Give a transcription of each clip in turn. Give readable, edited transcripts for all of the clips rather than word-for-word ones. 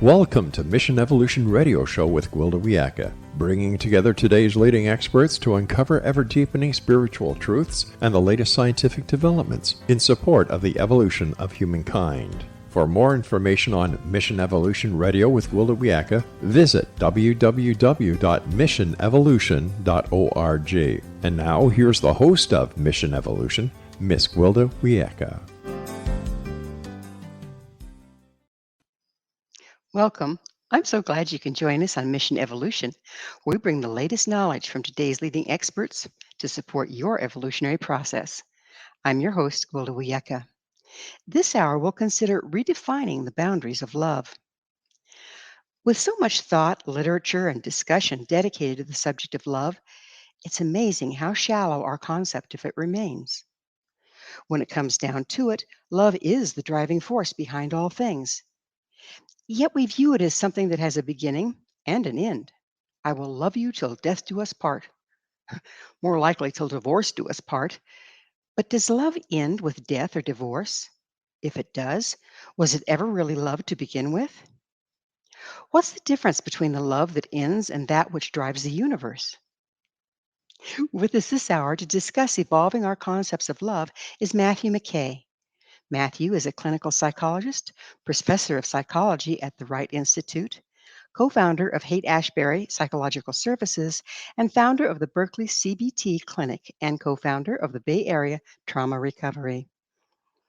Welcome to Mission Evolution Radio Show with Gwilda Wiyaka, bringing together today's leading experts to uncover ever-deepening spiritual truths and the latest scientific developments in support of the evolution of humankind. For more information on Mission Evolution Radio with Gwilda Wiyaka, visit www.missionevolution.org. And now, here's the host of Mission Evolution, Miss Gwilda Wiyaka. Welcome. I'm so glad you can join us on Mission Evolution. We bring the latest knowledge from today's leading experts to support your evolutionary process. I'm your host, Gwilda Wiyaka. This hour, we'll consider redefining the boundaries of love. With so much thought, literature, and discussion dedicated to the subject of love, it's amazing how shallow our concept of it remains. When it comes down to it, love is the driving force behind all things. Yet we view it as something that has a beginning and an end. I will love you till death do us part. More likely till divorce do us part. But does love end with death or divorce? If it does, was it ever really love to begin with? What's the difference between the love that ends and that which drives the universe? With us this hour to discuss evolving our concepts of love is Matthew McKAY. Matthew is a clinical psychologist, professor of psychology at the Wright Institute, co-founder of Haight Ashbury Psychological Services, and founder of the Berkeley CBT Clinic and co-founder of the Bay Area Trauma Recovery.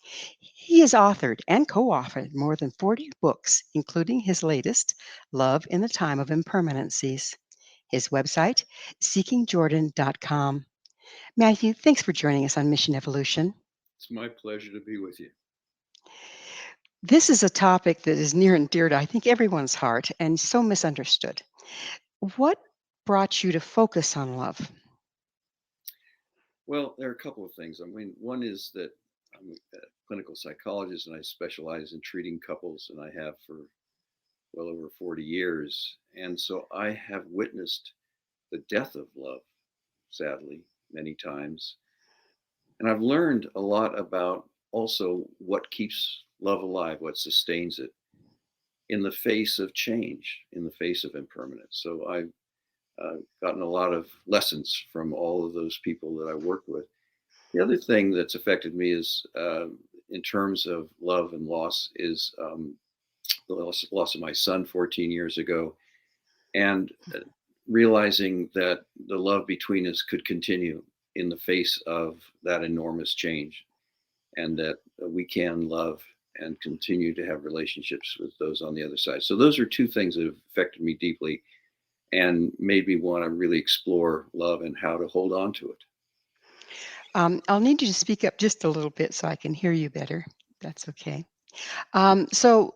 He has authored and co-authored more than 40 books, including his latest, Love in the Time of Impermanenceis. His website, seekingjordan.com. Matthew, thanks for joining us on Mission Evolution. It's my pleasure to be with you. This is a topic that is near and dear to, I think, everyone's heart and so misunderstood. What brought you to focus on love? Well, there are a couple of things. I mean, one is that I'm a clinical psychologist and I specialize in treating couples, and I have for well over 40 years. And so I have witnessed the death of love, sadly, many times. And I've learned a lot about also what keeps love alive, what sustains it in the face of change, in the face of impermanence. So I've gotten a lot of lessons from all of those people that I work with. The other thing that's affected me is, in terms of love and loss, is the loss of my son 14 years ago, and realizing that the love between us could continue in the face of that enormous change, and that we can love and continue to have relationships with those on the other side. So those are two things that have affected me deeply and made me want to really explore love and how to hold on to it. I'll need you to speak up just a little bit so I can hear you better. That's okay. So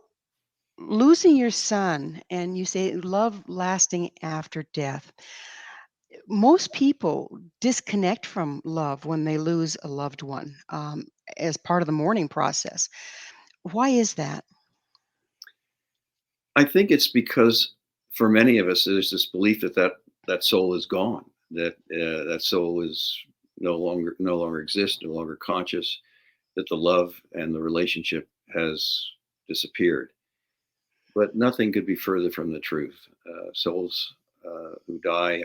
losing your son, and you say love lasting after death. Most people disconnect from love when they lose a loved one, as part of the mourning process. Why is that? I think it's because for many of us, there's this belief that soul is gone, that that soul is no longer exists, no longer conscious, that the love and the relationship has disappeared. But nothing could be further from the truth. Souls who die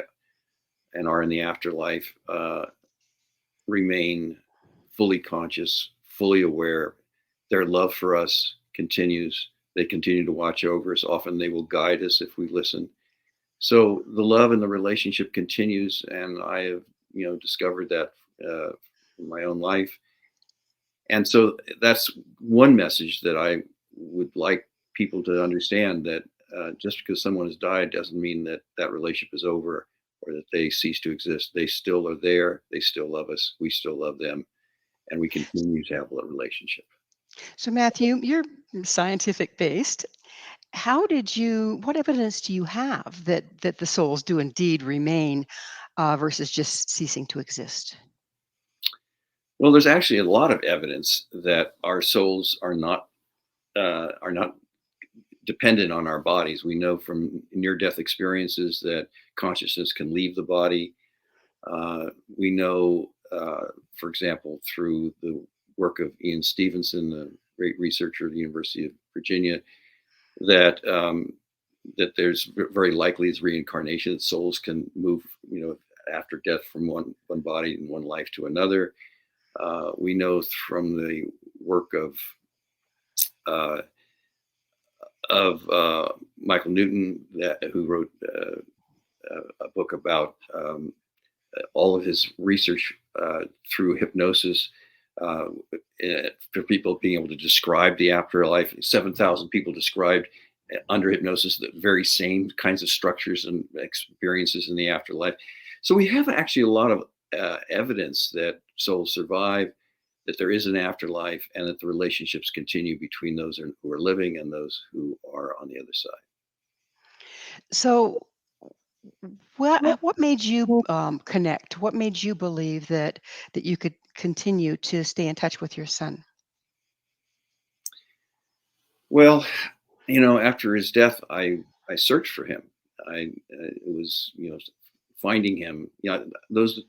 and are in the afterlife remain fully conscious, fully aware. Their love for us continues. They continue to watch over us. Often they will guide us if we listen. So the love and the relationship continues, and I have, discovered that in my own life. And so that's one message that I would like people to understand, that just because someone has died doesn't mean that that relationship is over or that they cease to exist. They still are there. They still love us. We still love them. And we continue to have a relationship. So Matthew, you're scientific based. What evidence do you have that the souls do indeed remain versus just ceasing to exist? Well, there's actually a lot of evidence that our souls are not dependent on our bodies. We know from near-death experiences that consciousness can leave the body. We know, for example, through the work of Ian Stevenson, the great researcher at the University of Virginia, that that there's very likely is reincarnation. That souls can move, after death from one body and one life to another. We know from the work uh, of Michael Newton, who wrote a book about all of his research through hypnosis for people being able to describe the afterlife. 7,000 people described under hypnosis the very same kinds of structures and experiences in the afterlife. So we have actually a lot of evidence that souls survive, that there is an afterlife, and that the relationships continue between those who are living and those who are on the other side. So, what made you connect? What made you believe that you could continue to stay in touch with your son? Well, after his death, I searched for him. It was, finding him. Those,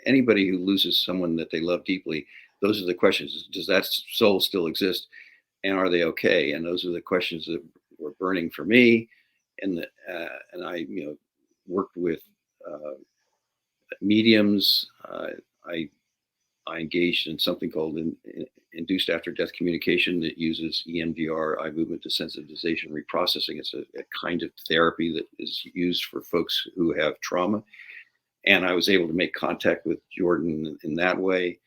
anybody who loses someone that they love deeply, those are the questions. Does that soul still exist, and are they okay? And those are the questions that were burning for me. And I, worked with mediums. I engaged in something called induced after-death communication that uses EMDR, eye movement desensitization reprocessing. It's a kind of therapy that is used for folks who have trauma. And I was able to make contact with Jordan in that way.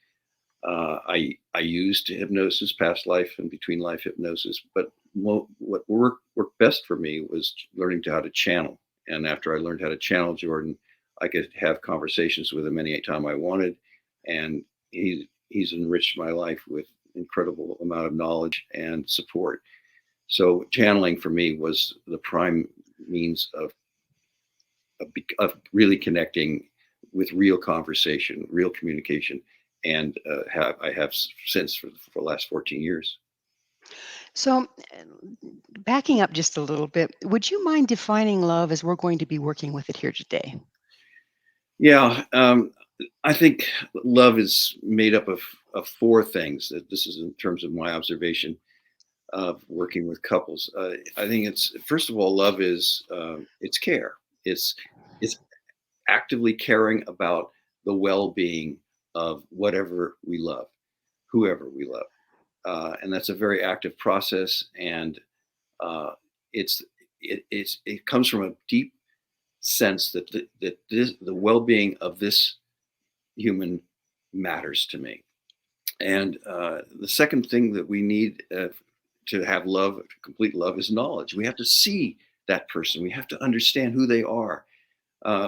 I used hypnosis, past life and between life hypnosis, but what worked best for me was learning how to channel. And after I learned how to channel Jordan, I could have conversations with him any time I wanted. And he's enriched my life with incredible amount of knowledge and support. So channeling for me was the prime means of really connecting with real conversation, real communication, and I have since for the last 14 years. So, backing up just a little bit, would you mind defining love as we're going to be working with it here today? Yeah, I think love is made up of four things. This is in terms of my observation of working with couples. I think it's, first of all, love is it's care. It's actively caring about the well-being of whatever we love, whoever we love, and that's a very active process. And uh, it comes from a deep sense that the well-being of this human matters to me. And the second thing that we need to have love, complete love, is knowledge. We have to see that person. We have to understand who they are.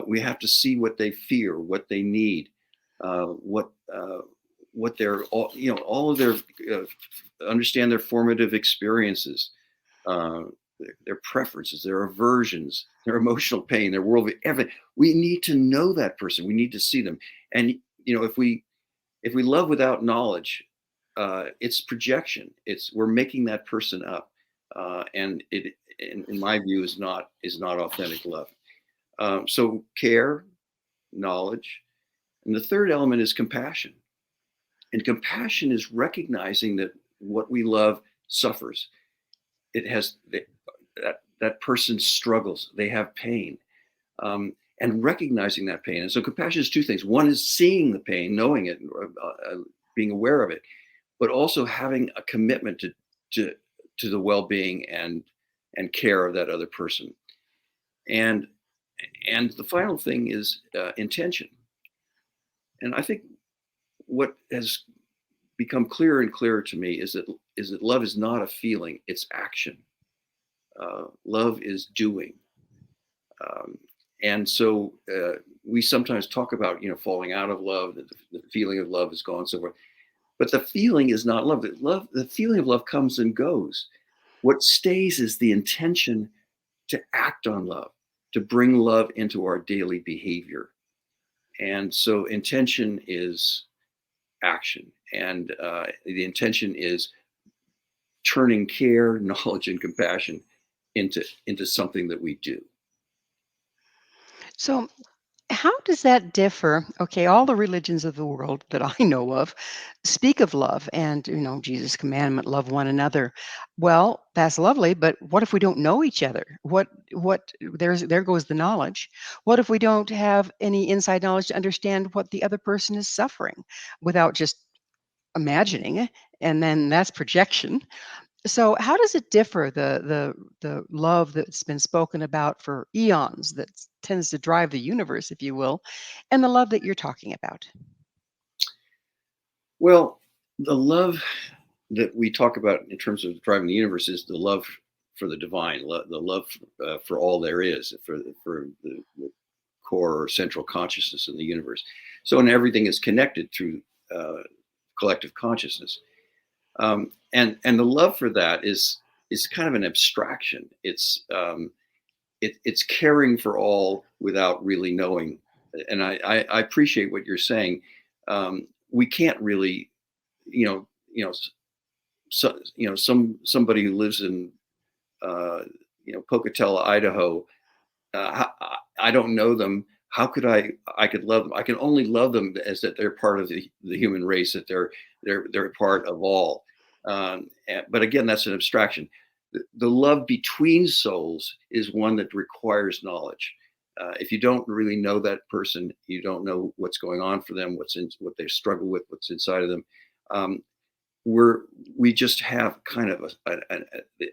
We have to see what they fear, what they need, what their all of their understand their formative experiences, uh, their preferences, their aversions, their emotional pain, their worldview. Everything. We need to know that person. We need to see them. And if we love without knowledge, it's projection. We're making that person up, and it, in my view, is not authentic love. So care, knowledge, and the third element is compassion. And compassion is recognizing that what we love suffers. It has that person struggles. They have pain. And recognizing that pain. And so compassion is two things. One is seeing the pain, knowing it, being aware of it, but also having a commitment to the well-being and care of that other person. And the final thing is intention. And I think what has become clearer and clearer to me is that love is not a feeling; it's action. Love is doing. Um, and so we sometimes talk about falling out of love, that the feeling of love is gone, so forth. But the feeling is not love. The feeling of love comes and goes. What stays is the intention to act on love, to bring love into our daily behavior. And so intention is action, and the intention is turning care, knowledge, and compassion into something that we do. So, How does that differ? Okay, all the religions of the world that I know of speak of love and, Jesus' commandment, love one another. Well, that's lovely, but what if we don't know each other? There goes the knowledge. What if we don't have any inside knowledge to understand what the other person is suffering without just imagining it? And then that's projection. So how does it differ, the love that's been spoken about for eons that tends to drive the universe, if you will, and the love that you're talking about? Well, the love that we talk about in terms of driving the universe is the love for the divine, the love for all there is, for the core or central consciousness in the universe. So, and everything is connected through collective consciousness, and the love for that is kind of an abstraction. It's caring for all without really knowing. And I appreciate what you're saying. We can't really, you know, you know, somebody who lives in, Pocatello, Idaho. I don't know them. How could I could love them? I can only love them as that they're part of the human race, that they're part of all. But again, that's an abstraction. The love between souls is one that requires knowledge. If you don't really know that person, you don't know what's going on for them, what they struggle with, what's inside of them. Um, we just have kind of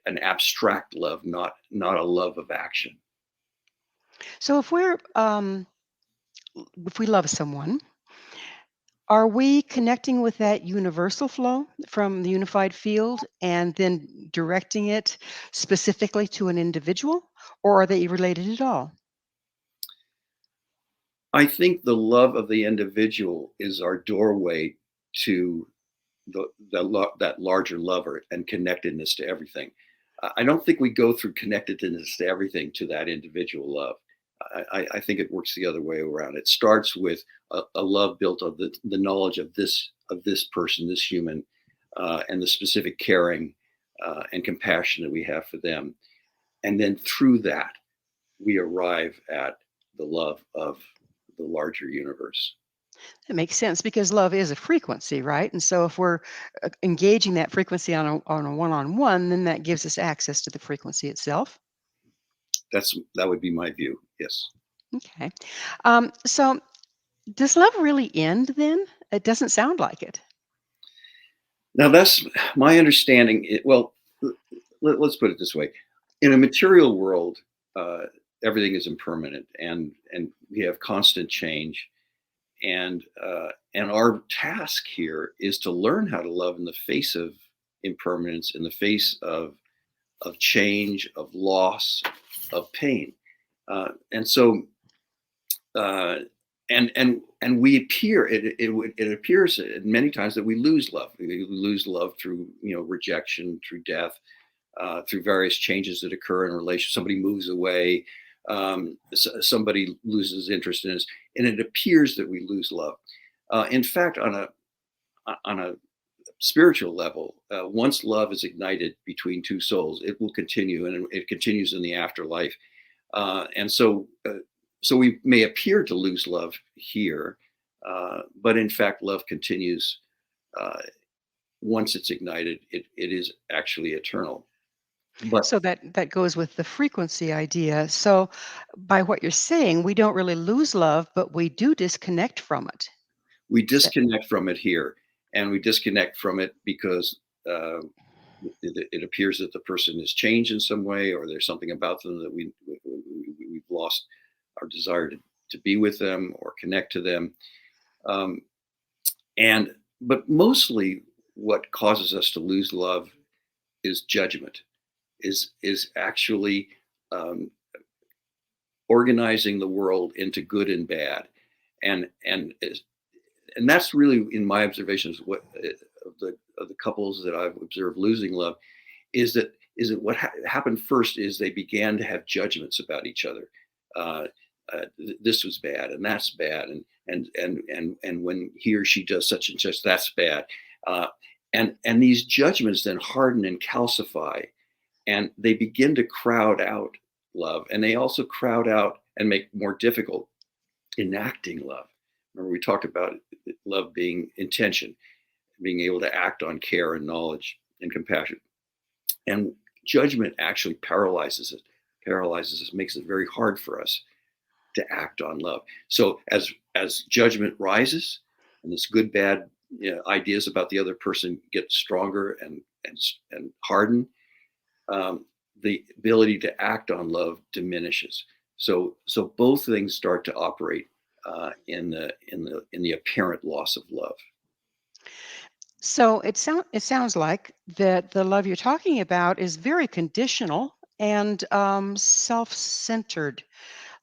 an abstract love, not a love of action. So if we love someone, are we connecting with that universal flow from the unified field and then directing it specifically to an individual, or are they related at all? I think the love of the individual is our doorway to that larger lover and connectedness to everything. I don't think we go through connectedness to everything to that individual love. I think it works the other way around. It starts with a love built of the knowledge of this person, this human, and the specific caring and compassion that we have for them. And then through that, we arrive at the love of the larger universe. That makes sense because love is a frequency, right? And so if we're engaging that frequency on a one-on-one, then that gives us access to the frequency itself. That would be my view. Yes. Okay. So does love really end then? It doesn't sound like it. Now that's my understanding. Well, let's put it this way: in a material world, uh, everything is impermanent, and we have constant change. And our task here is to learn how to love in the face of impermanence, in the face of change, of loss, of pain. And so uh, and we appear it appears many times that we lose love. We lose love through rejection, through death, through various changes that occur in a relation. Somebody moves away, somebody loses interest in us, and it appears that we lose love. In fact, on a spiritual level, once love is ignited between two souls, it will continue, and it continues in the afterlife. And so we may appear to lose love here, but in fact, love continues. Once it's ignited, it is actually eternal. But So that goes with the frequency idea. So by what you're saying, we don't really lose love, but we do disconnect from it. we That- disconnect from it here, and we disconnect from it because uh, it appears that the person has changed in some way, or there's something about them that we've lost our desire to be with them or connect to them. Um, and but mostly, what causes us to lose love is judgment. Is actually um, organizing the world into good and bad, and that's really, in my observations, what of the couples that I've observed losing love is that what happened first is they began to have judgments about each other. Uh, this was bad, and that's bad, and when he or she does such and such, that's bad. Uh, and these judgments then harden and calcify, and they begin to crowd out love, and they also crowd out and make more difficult enacting love. Remember, we talked about love being intention, being able to act on care and knowledge and compassion. And judgment actually paralyzes us, makes it very hard for us to act on love. So as judgment rises, and this good bad ideas about the other person get stronger and harden, the ability to act on love diminishes. So both things start to operate in the apparent loss of love. So it sounds like that the love you're talking about is very conditional and self-centered,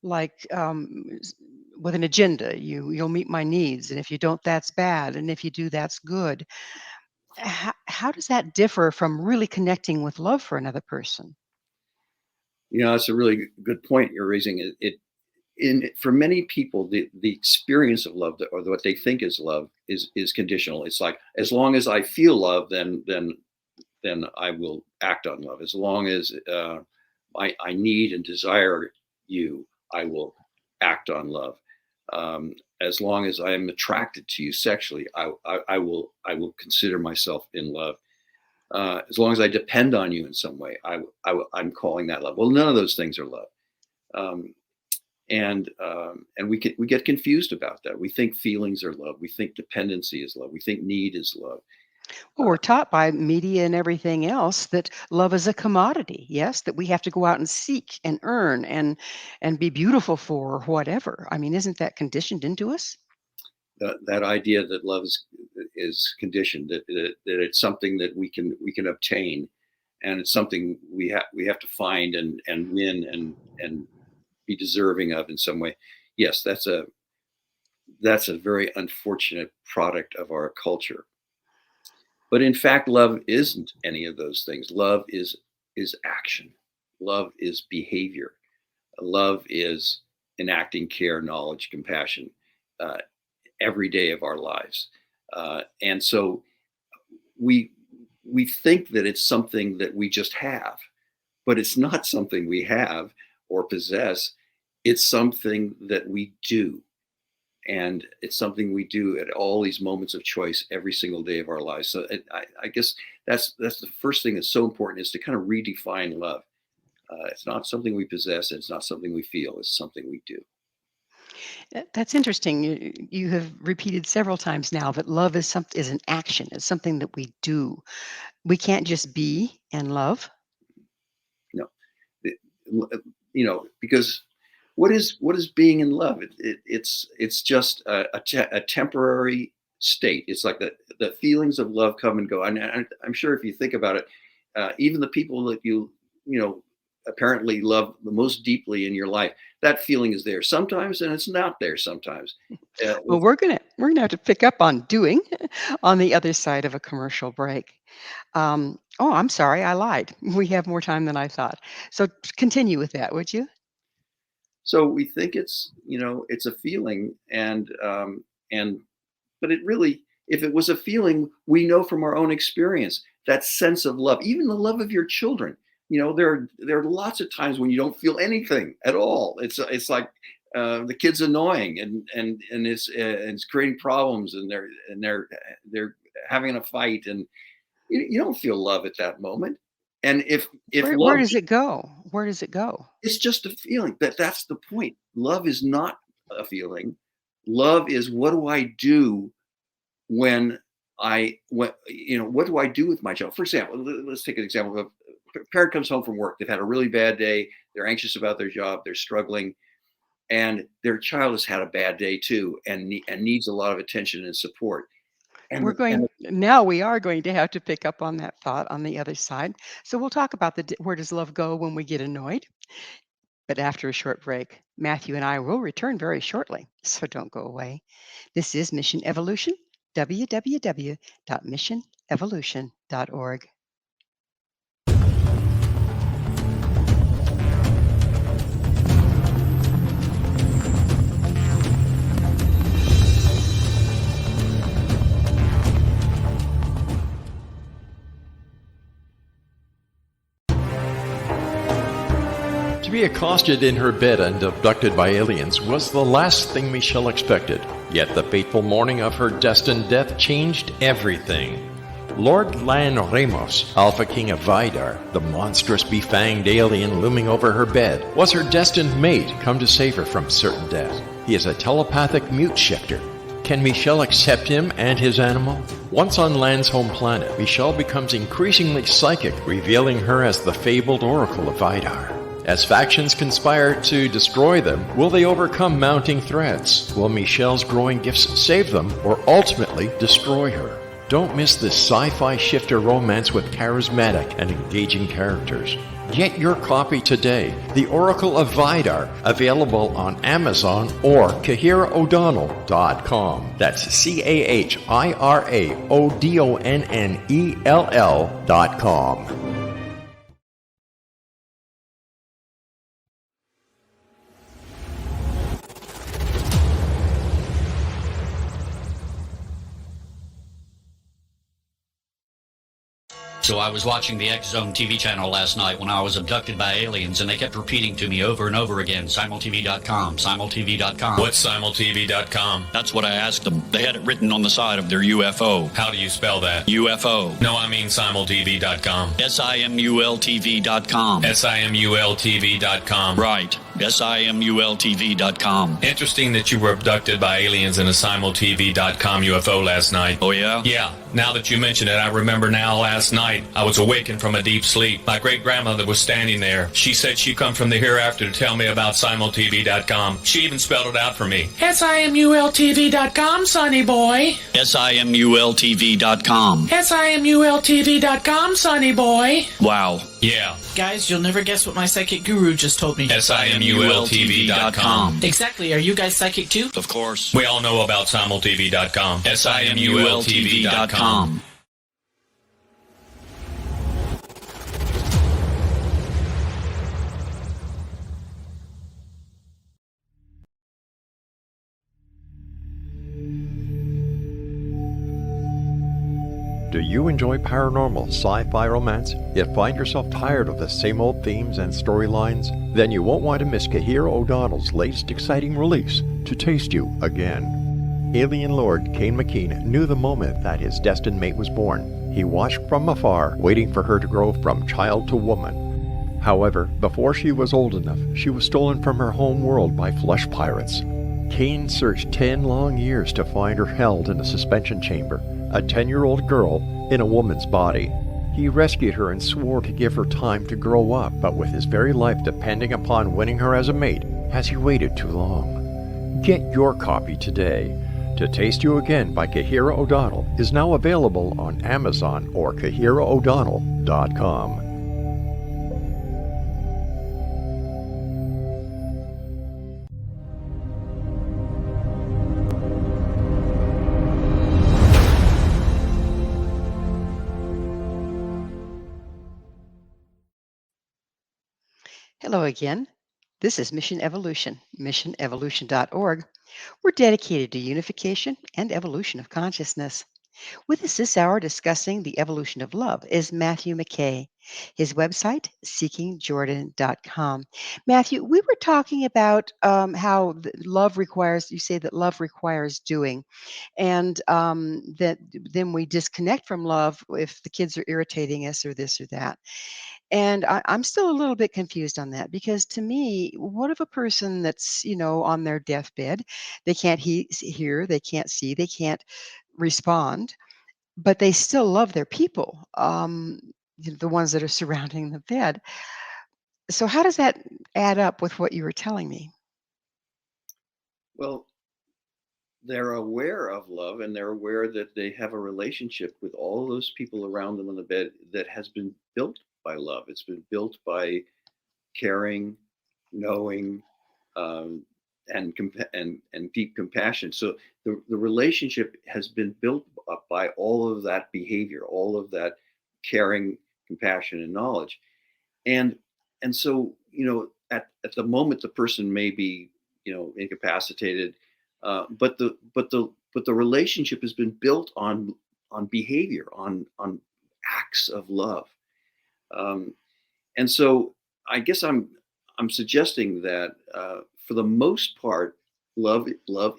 like with an agenda. You'll meet my needs, and if you don't, that's bad, and if you do, that's good. How does that differ from really connecting with love for another person? It's a really good point you're raising. For many people, the experience of love, or what they think is love, is conditional. It's like, as long as I feel love, then I will act on love. As long as I need and desire you, I will act on love. As long as I am attracted to you sexually, I will consider myself in love. As long as I depend on you in some way, I'm calling that love. Well, none of those things are love. And we get confused about that. We think feelings are love. We think dependency is love. We think need is love. Well, we're taught by media and everything else that love is a commodity. Yes, that we have to go out and seek and earn and be beautiful for, or whatever. I mean, isn't that conditioned into us? That idea that love is conditioned, that it's something that we can obtain, and it's something we have to find and win and be deserving of in some way. Yes, that's a very unfortunate product of our culture. But in fact, love isn't any of those things. Love is action. Love is behavior. Love is enacting care, knowledge, compassion every day of our lives. And so we think that it's something that we just have, but it's not something we have or possess. It's something that we do. And it's something we do at all these moments of choice every single day of our lives. So I guess that's the first thing that's so important, is to kind of redefine love. It's not something we possess, and it's not something we feel. It's something we do. That's interesting. You have repeated several times now that love is an action. It's something that we do. We can't just be and love. No, because what is being in love? It's just a temporary state. It's like the feelings of love come and go. And I'm sure if you think about it, even the people that you apparently love the most deeply in your life, that feeling is there sometimes, and it's not there sometimes. Well, we're gonna have to pick up on doing on the other side of a commercial break. Oh, I'm sorry, I lied. We have more time than I thought. So continue with that, would you? So we think it's a feeling, but it really, if it was a feeling, we know from our own experience, that sense of love, even the love of your children. There are lots of times when you don't feel anything at all. It's like the kid's annoying and it's creating problems, and they're having a fight, and you don't feel love at that moment. And if Where does it go? Where does it go? It's just a feeling. That's the point. Love is not a feeling. Love is, what do I do what do I do with my child? For example, let's take an example of a parent comes home from work. They've had a really bad day. They're anxious about their job. They're struggling, and their child has had a bad day too, and needs a lot of attention and support. And now we are going to have to pick up on that thought on the other side. So we'll talk about where does love go when we get annoyed. But after a short break, Matthew and I will return very shortly. So don't go away. This is Mission Evolution, www.missionevolution.org. To be accosted in her bed and abducted by aliens was the last thing Michelle expected. Yet the fateful morning of her destined death changed everything. Lord Lan Ramos, Alpha King of Vidar, the monstrous befanged alien looming over her bed, was her destined mate come to save her from certain death. He is a telepathic mute shifter. Can Michelle accept him and his animal? Once on Lan's home planet, Michelle becomes increasingly psychic, revealing her as the fabled Oracle of Vidar. As factions conspire to destroy them, will they overcome mounting threats? Will Michelle's growing gifts save them, or ultimately destroy her? Don't miss this sci-fi shifter romance with charismatic and engaging characters. Get your copy today, The Oracle of Vidar, available on Amazon or CahiraO'Donnell.com. That's CahiraO'Donnell.com. So I was watching the X Zone TV channel last night when I was abducted by aliens, and they kept repeating to me over and over again, simultv.com, simultv.com. What's simultv.com? That's what I asked them. They had it written on the side of their UFO. How do you spell that? UFO. No, I mean simultv.com. simultv.com. simultv.com. Right. simultv.com. Interesting that you were abducted by aliens in a simultv.com UFO last night. Oh, yeah? Yeah. Now that you mention it, I remember now last night I was awakened from a deep sleep. My great-grandmother was standing there. She said she'd come from the hereafter to tell me about simultv.com. She even spelled it out for me. simultv.com, sonny boy. simultv.com. simultv.com, sonny boy. Wow. Yeah. Guys, you'll never guess what my psychic guru just told me. simultv.com. Exactly. Are you guys psychic too? Of course. We all know about simultv.com. simultv.com. Do you enjoy paranormal sci-fi romance, yet find yourself tired of the same old themes and storylines? Then you won't want to miss Kahira O'Donnell's latest exciting release, To Taste You Again. Alien Lord Cain McKean knew the moment that his destined mate was born. He watched from afar, waiting for her to grow from child to woman. However, before she was old enough, she was stolen from her home world by flesh pirates. Cain searched 10 long years to find her held in a suspension chamber, a 10-year-old girl in a woman's body. He rescued her and swore to give her time to grow up, but with his very life depending upon winning her as a mate, has he waited too long? Get your copy today. To Taste You Again by Kahira O'Donnell is now available on Amazon or CahiraO'Donnell.com. Hello again. This is Mission Evolution, missionevolution.org. We're dedicated to unification and evolution of consciousness. With us this hour discussing the evolution of love is Matthew McKAY. His website, seekingjordan.com. Matthew, we were talking about how love requires, you say that love requires doing, and that then we disconnect from love if the kids are irritating us or this or that. And I'm still a little bit confused on that because to me, what if a person that's, on their deathbed, they can't hear, they can't see, they can't respond, but they still love their people, the ones that are surrounding the bed. So how does that add up with what you were telling me? Well, they're aware of love and they're aware that they have a relationship with all those people around them on the bed that has been built by love. It's been built by caring, knowing, and deep compassion. So the relationship has been built up by all of that behavior, all of that caring, compassion, and knowledge. And so, at the moment the person may be, incapacitated, but the relationship has been built on behavior, on acts of love. And so I guess I'm I'm suggesting that for the most part, love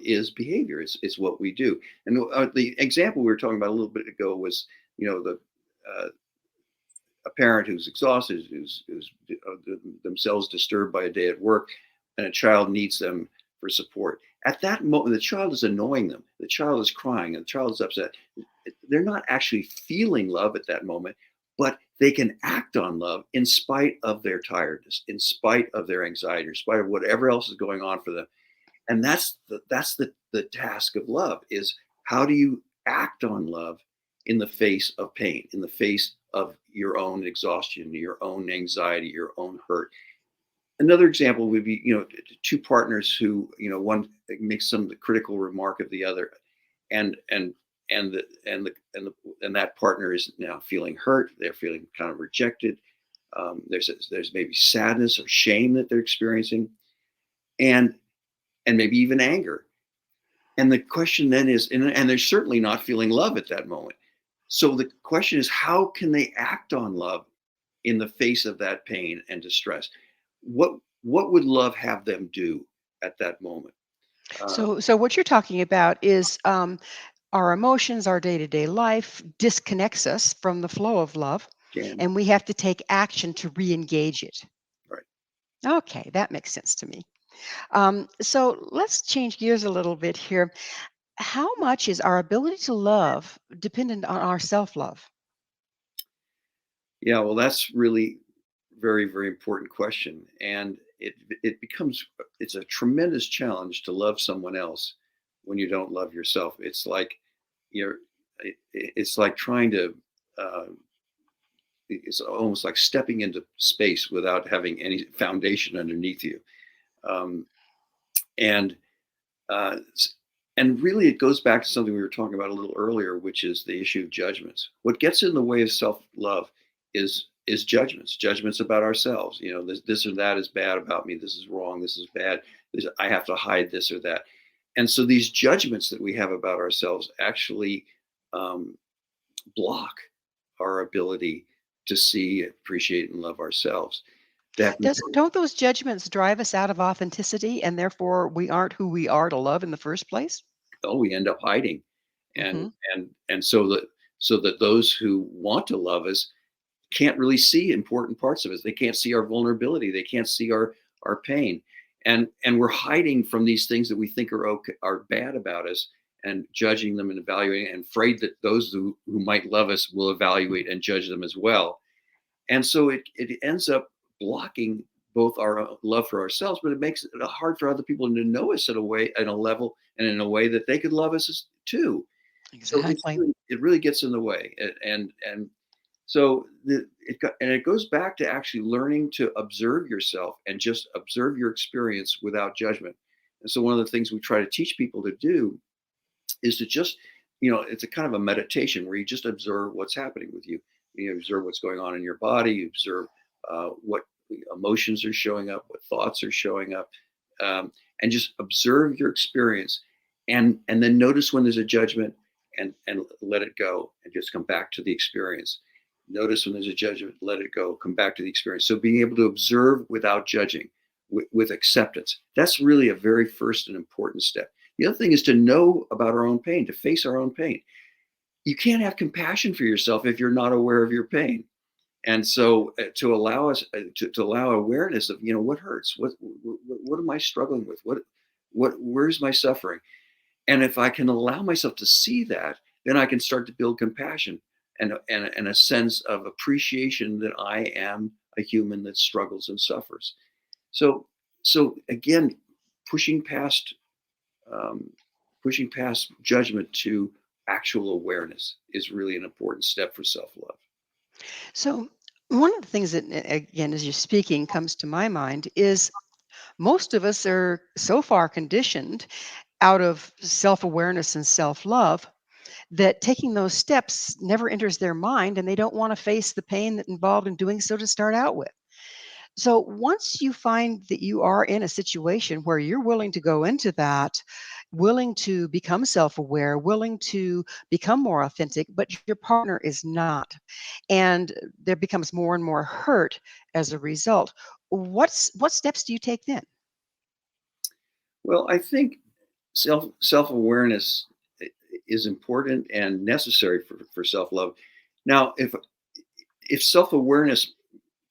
is behavior. It's what we do. And the example we were talking about a little bit ago was, the a parent who's exhausted, who's themselves disturbed by a day at work, and a child needs them for support. At that moment, the child is annoying them. The child is crying, and the child is upset. They're not actually feeling love at that moment, but they can act on love in spite of their tiredness, in spite of their anxiety, in spite of whatever else is going on for them. And that's the task of love, is how do you act on love in the face of pain, in the face of your own exhaustion, your own anxiety, your own hurt. Another example would be, two partners who, one makes some critical remark of the other, and that partner is now feeling hurt. They're feeling kind of rejected. There's maybe sadness or shame that they're experiencing, and maybe even anger. And the question then is, and they're certainly not feeling love at that moment. So the question is, how can they act on love in the face of that pain and distress? What would love have them do at that moment? So what you're talking about is our emotions, our day-to-day life disconnects us from the flow of love, and we have to take action to re-engage it. Right. Okay, that makes sense to me. So let's change gears a little bit here. How much is our ability to love dependent on our self-love? Yeah, well, that's really very, very important question. And it's a tremendous challenge to love someone else when you don't love yourself. It's like trying to, it's almost like stepping into space without having any foundation underneath you. And really, it goes back to something we were talking about a little earlier, which is the issue of judgments. What gets in the way of self-love is judgments about ourselves. This or that is bad about me. This is wrong. This is bad. I have to hide this or that. And so these judgments that we have about ourselves actually block our ability to see, appreciate, and love ourselves. Don't those judgments drive us out of authenticity, and therefore we aren't who we are to love in the first place? Oh, we end up hiding, and so that those who want to love us can't really see important parts of us. They can't see our vulnerability. They can't see our pain, and we're hiding from these things that we think are bad about us, and judging them and evaluating, and afraid that those who might love us will evaluate and judge them as well. And so it ends up blocking both our love for ourselves, but it makes it hard for other people to know us in a level and in a way that they could love us too. Exactly. So it really gets in the way, and so it goes back to actually learning to observe yourself and just observe your experience without judgment. And so one of the things we try to teach people to do is to just, it's a kind of a meditation where you just observe what's happening with you. You observe what's going on in your body. You observe what emotions are showing up, what thoughts are showing up, and just observe your experience, and then notice when there's a judgment, and let it go, and just come back to the experience. Notice when there's a judgment, let it go, come back to the experience. So being able to observe without judging, with acceptance, that's really a very first and important step. The other thing is to know about our own pain, to face our own pain. You can't have compassion for yourself if you're not aware of your pain. And so to allow us to allow awareness of, what hurts, what am I struggling with? Where's my suffering? And if I can allow myself to see that, then I can start to build compassion and a sense of appreciation that I am a human that struggles and suffers. So again, pushing past judgment to actual awareness is really an important step for self-love. So one of the things that, again, as you're speaking, comes to my mind is most of us are so far conditioned out of self-awareness and self-love that taking those steps never enters their mind, and they don't want to face the pain that involved in doing so to start out with. So once you find that you are in a situation where you're willing to go into that, willing to become self-aware, willing to become more authentic, but your partner is not, and there becomes more and more hurt as a result, what steps do you take then? Well, I think self-awareness is important and necessary for self-love. Now, if self-awareness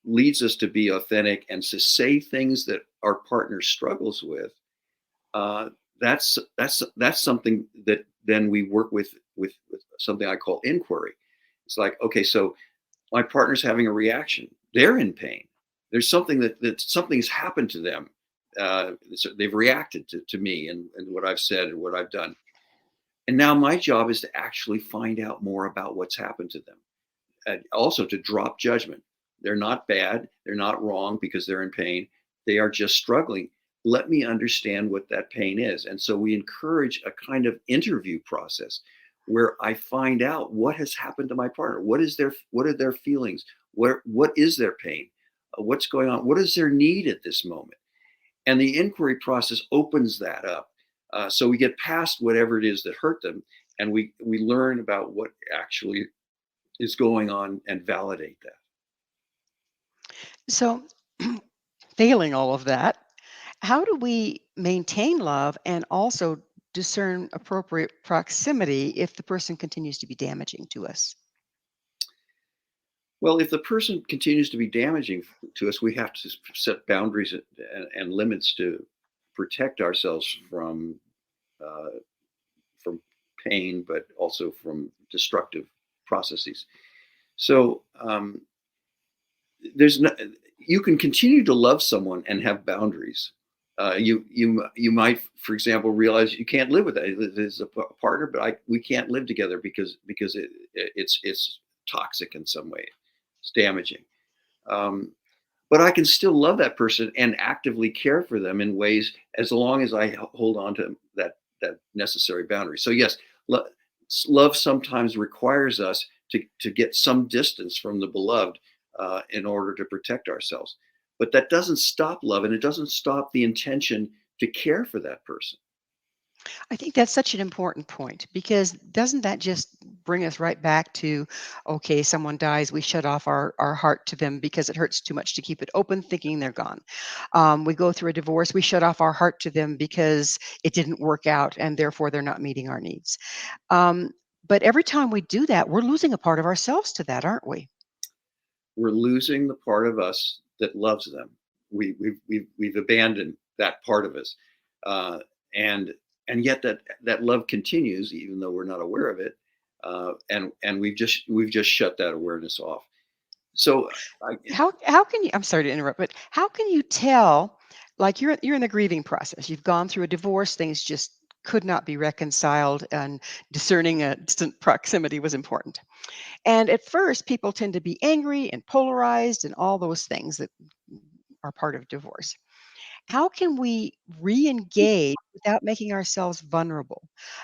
leads us to be authentic and to say things that our partner struggles with, that's something that then we work with something I call inquiry. It's like, okay, so my partner's having a reaction. They're in pain. There's something that something's happened to them. So they've reacted to me and what I've said and what I've done. And now my job is to actually find out more about what's happened to them. And also to drop judgment. They're not bad. They're not wrong because they're in pain. They are just struggling. Let me understand what that pain is. And so we encourage a kind of interview process where I find out what has happened to my partner. What are their feelings? What is their pain? What's going on? What is their need at this moment? And the inquiry process opens that up. So we get past whatever it is that hurt them, and we learn about what actually is going on and validate that. So, failing all of that, how do we maintain love and also discern appropriate proximity if the person continues to be damaging to us? Well, if the person continues to be damaging to us, we have to set boundaries and limits to protect ourselves from pain, but also from destructive processes. So you can continue to love someone and have boundaries. You might, for example, realize you can't live with that. There's a partner, but we can't live together because it's toxic in some way. It's damaging. But I can still love that person and actively care for them in ways as long as I hold on to that necessary boundary. So yes, love sometimes requires us to get some distance from the beloved in order to protect ourselves. But that doesn't stop love, and it doesn't stop the intention to care for that person. I think that's such an important point because doesn't that just bring us right back to, okay, someone dies, we shut off our heart to them because it hurts too much to keep it open, thinking they're gone. We go through a divorce, we shut off our heart to them because it didn't work out and therefore they're not meeting our needs. But every time we do that, we're losing a part of ourselves to that, aren't we? We're losing the part of us that loves them. We've abandoned that part of us. And yet that love continues, even though we're not aware of it, and we've just shut that awareness off. So, How can you? I'm sorry to interrupt, but how can you tell? Like you're in the grieving process. You've gone through a divorce. Things just could not be reconciled, and discerning a distant proximity was important. And at first, people tend to be angry and polarized, and all those things that are part of divorce. How can we re-engage without making ourselves vulnerable?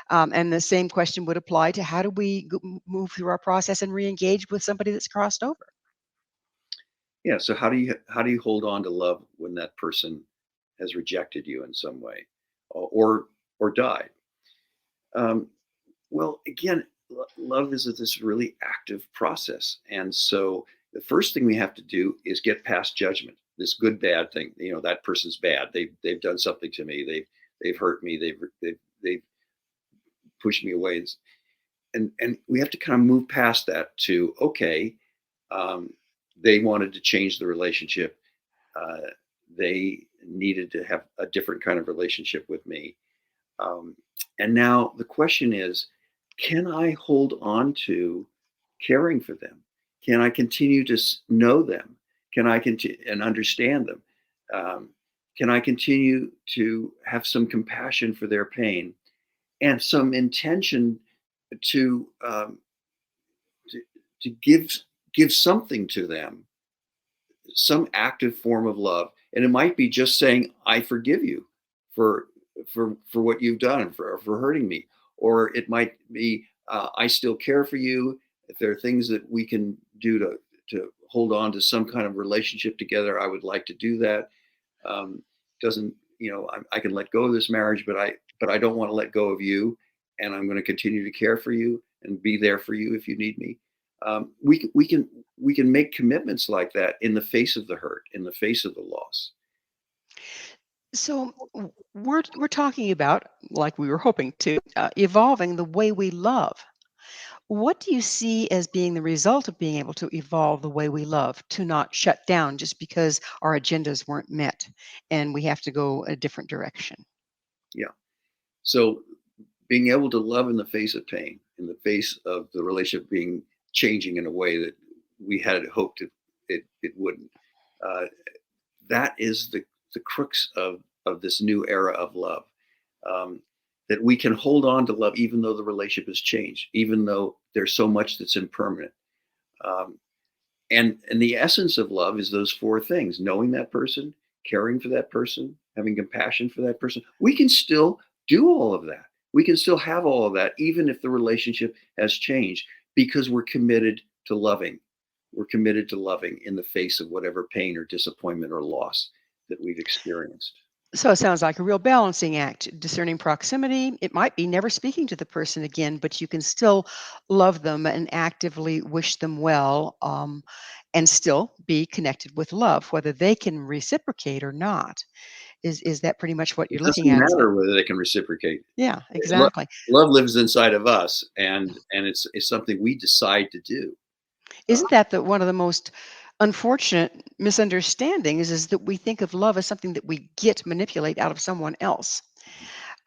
And the same question would apply to how do we move through our process and re-engage with somebody that's crossed over? yeah. So how do you hold on to love when that person has rejected you in some way, or died? Well, again, love is this really active process, and so the first thing we have to do is get past judgment. This good bad thing, that person's bad. They've done something to me. They've hurt me. They've pushed me away, and we have to kind of move past that to, okay, they wanted to change the relationship. They needed to have a different kind of relationship with me. And now the question is, can I hold on to caring for them? Can I continue to know them? Can I continue and understand them? Can I continue to have some compassion for their pain and some intention to give something to them, some active form of love? And it might be just saying, "I forgive you for what you've done, for hurting me," or it might be, "I still care for you. If there are things that we can do to hold on to some kind of relationship together, I would like to do that. Doesn't I can let go of this marriage, but I don't want to let go of you, and I'm going to continue to care for you and be there for you if you need me." We can make commitments like that in the face of the hurt, in the face of the loss. So we're talking about, like we were hoping to, evolving the way we love. What do you see as being the result of being able to evolve the way we love, to not shut down just because our agendas weren't met and we have to go a different direction? Yeah. So being able to love in the face of pain, in the face of the relationship being changing in a way that we had hoped it wouldn't. That is the crux of this new era of love. That we can hold on to love even though the relationship has changed, even though there's so much that's impermanent. And the essence of love is those four things: knowing that person, caring for that person, having compassion for that person. We can still do all of that. We can still have all of that, even if the relationship has changed, because we're committed to loving. We're committed to loving in the face of whatever pain or disappointment or loss that we've experienced. So it sounds like a real balancing act, discerning proximity. It might be never speaking to the person again, but you can still love them and actively wish them well, and still be connected with love, whether they can reciprocate or not. Is that pretty much what It you're looking doesn't at? matter whether they can reciprocate. Yeah, Love, exactly. love lives inside of us, and it's something we decide to do. Isn't that one of the most unfortunate misunderstandings, is that we think of love as something that we manipulate out of someone else.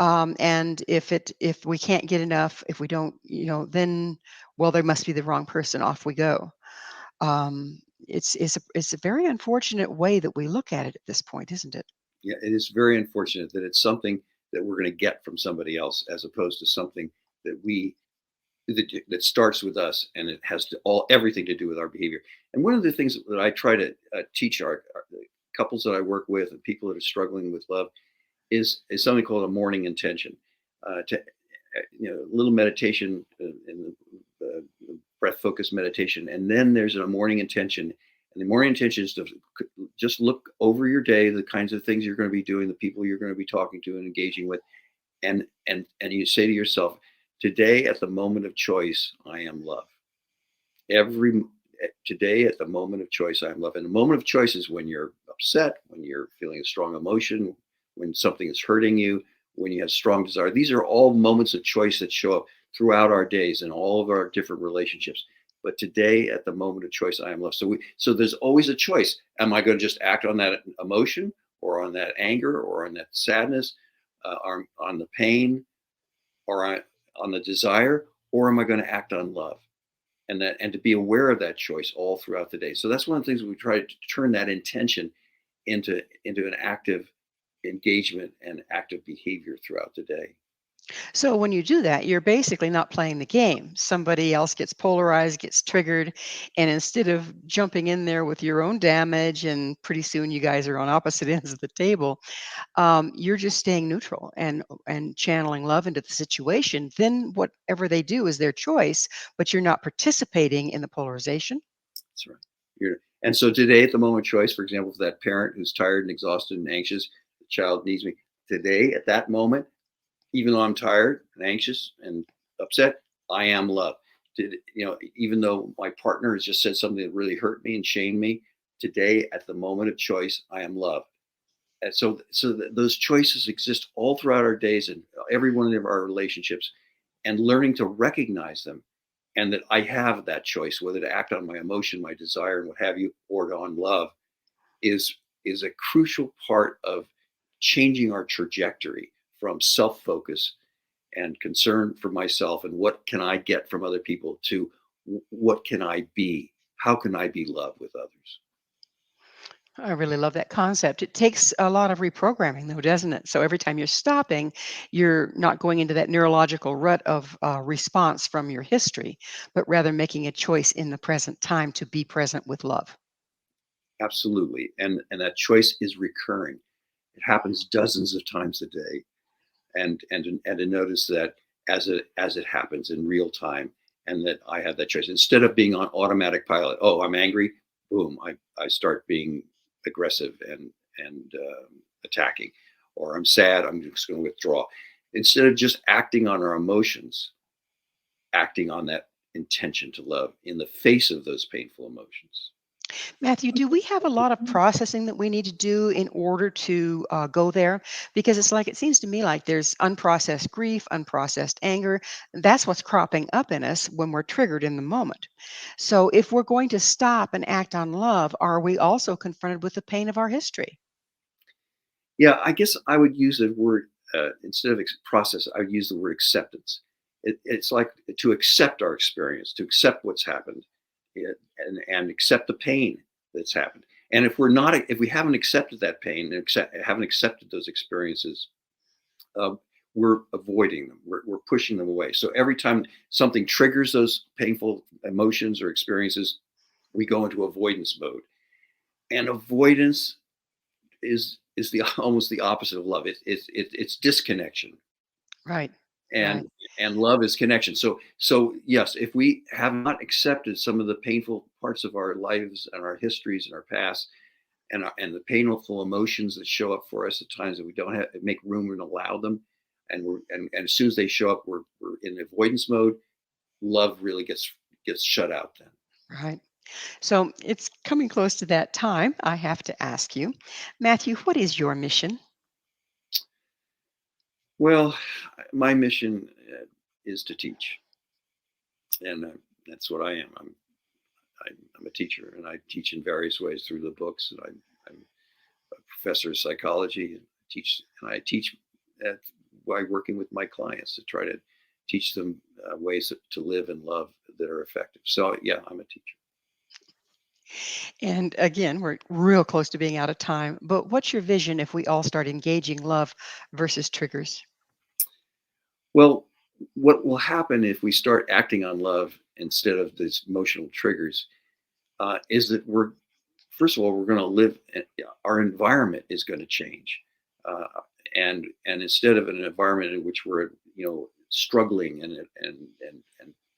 And if we can't get enough, if we don't, then, well, there must be the wrong person. Off we go. It's a very unfortunate way that we look at it at this point, isn't it? Yeah, it is very unfortunate that it's something that we're going to get from somebody else, as opposed to something that that starts with us, and it has everything to do with our behavior. And one of the things that I try to teach our couples that I work with and people that are struggling with love is something called a morning intention. A little meditation in the breath focused meditation, and then there's a morning intention. And the morning intention is to just look over your day, the kinds of things you're going to be doing, the people you're going to be talking to and engaging with, and you say to yourself, today at the moment of choice, I am love. Today at the moment of choice, I am love. And the moment of choice is when you're upset, when you're feeling a strong emotion, when something is hurting you, when you have strong desire. These are all moments of choice that show up throughout our days and all of our different relationships. But today at the moment of choice, I am love. So there's always a choice. Am I going to just act on that emotion, or on that anger, or on that sadness, or on the pain, or on the desire, or am I going to act on love? And to be aware of that choice all throughout the day. So that's one of the things we try to turn that intention into an active engagement and active behavior throughout the day. So when you do that, you're basically not playing the game. Somebody else gets polarized, gets triggered, and instead of jumping in there with your own damage, and pretty soon you guys are on opposite ends of the table, you're just staying neutral and channeling love into the situation. Then whatever they do is their choice, but you're not participating in the polarization. That's right. And so today at the moment of choice, for example, for that parent who's tired and exhausted and anxious, the child needs me. Today at that moment, even though I'm tired and anxious and upset, I am love. Even though my partner has just said something that really hurt me and shamed me, today at the moment of choice, I am love. And so those choices exist all throughout our days and every one of our relationships, and learning to recognize them, and that I have that choice, whether to act on my emotion, my desire, and what have you, or on love, is a crucial part of changing our trajectory from self-focus and concern for myself and what can I get from other people, to what can I be? How can I be love with others? I really love that concept. It takes a lot of reprogramming, though, doesn't it? So every time you're stopping, you're not going into that neurological rut of response from your history, but rather making a choice in the present time to be present with love. Absolutely. And that choice is recurring. It happens dozens of times a day. And to notice that as it happens in real time, and that I have that choice, instead of being on automatic pilot. Oh, I'm angry, boom, I start being aggressive and attacking, or I'm sad, I'm just going to withdraw. Instead of just acting on our emotions, acting on that intention to love in the face of those painful emotions. Matthew, do we have a lot of processing that we need to do in order to go there? Because it seems to me like there's unprocessed grief, unprocessed anger. That's what's cropping up in us when we're triggered in the moment. So if we're going to stop and act on love, are we also confronted with the pain of our history? Yeah, I guess I would use the word, instead of process, I would use the word acceptance. It's like to accept our experience, to accept what's happened, and accept the pain that's happened. And if we haven't accepted that pain and haven't accepted those experiences, we're avoiding them. We're pushing them away. So every time something triggers those painful emotions or experiences, we go into avoidance mode. And avoidance is almost the opposite of love. It's disconnection. Right. And Right. and love is connection. So yes, if we have not accepted some of the painful parts of our lives and our histories and our past, and the painful emotions that show up for us at times that we don't make room and allow them, and as soon as they show up, we're in avoidance mode. Love really gets shut out then. Right. So it's coming close to that time. I have to ask you, Matthew, what is your mission? Well, my mission is to teach, and that's what I am. I'm a teacher, and I teach in various ways through the books. And I'm a professor of psychology, and I teach by working with my clients to try to teach them ways to live and love that are effective. So yeah, I'm a teacher. And again, we're real close to being out of time, but what's your vision if we all start engaging love versus triggers? Well, what will happen if we start acting on love instead of these emotional triggers is that first of all, we're going to live. Our environment is going to change, uh, and instead of an environment in which we're struggling and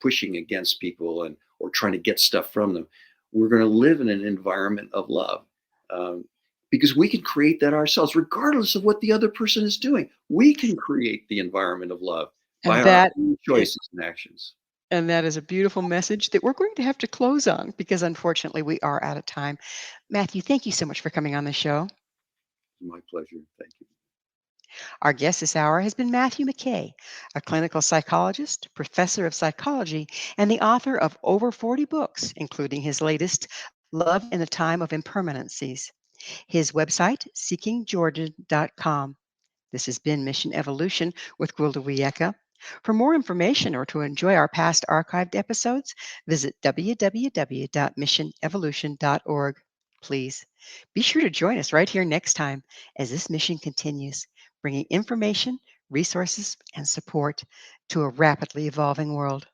pushing against people or trying to get stuff from them, we're going to live in an environment of love. Because we can create that ourselves, regardless of what the other person is doing. We can create the environment of love by And our that own choices and actions. and that is a beautiful message that we're going to have to close on because unfortunately we are out of time. Matthew, thank you so much for coming on the show. My pleasure. Thank you. Our guest this hour has been Matthew McKAY, a clinical psychologist, professor of psychology, and the author of over 40 books, including his latest, Love in the Time of Impermanenceis. His website, seekingjordan.com. This has been Mission Evolution with Gwilda Wiyaka. For more information or to enjoy our past archived episodes, visit www.missionevolution.org. Please be sure to join us right here next time as this mission continues, bringing information, resources, and support to a rapidly evolving world.